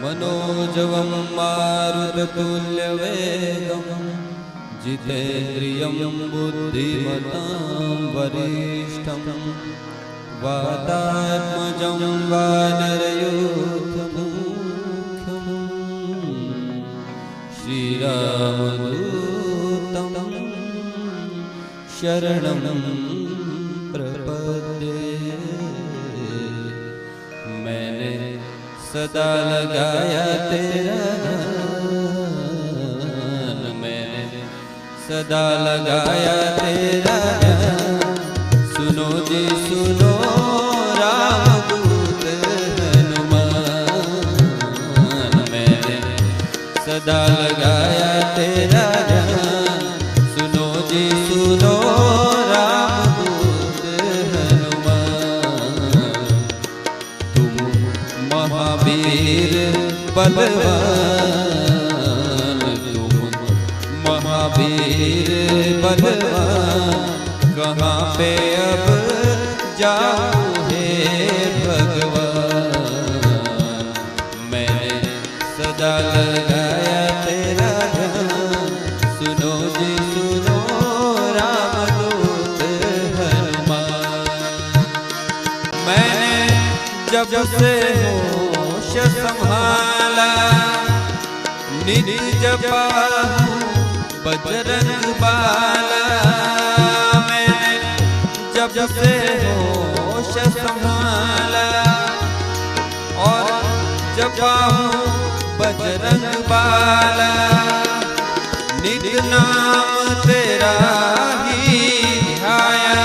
मनोजवं मारुततुल्यवेगं जितेन्द्रियं बुद्धिमतां वरिष्ठं वातात्मजं वानरयूथमुख्यं श्रीरामदूतं शरणं प्रपद्ये। मैंने सदा लगाया तेरा ध्यान, मैंने सदा लगाया तेरा ध्यान। सुनो जी सुनो रामदूत हनुमान, मैंने सदा लगाया तेरा ध्यान। सुनो जी सुनो रामदूत हनुमान। तुम महावीर बलवान, तुम महावीर बलवान। कहाँ पे अब जाऊँ हे भगवान। मैंने सदा लगाया तेरा ध्यान। सुनो जी सुनो रामदूत हनुमान। मैंने जब से होश संभाला, नित्य जपा बजरंग बाला। मैंने जब से होश संभाला और जपा बजरंग बाला। नित्य नाम तेरा ही आया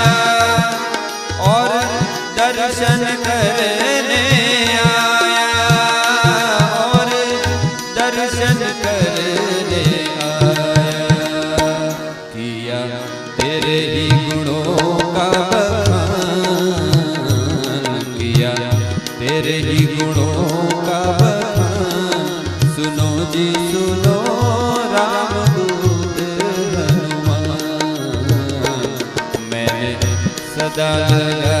और दर्शन करने आया, और दर्शन करने आया। किया तेरे ही गुणों का बखान, किया तेरे ही गुणों का बखान। सुनो जी सुनो रामदूत हनुमान। मैंने सदा लगा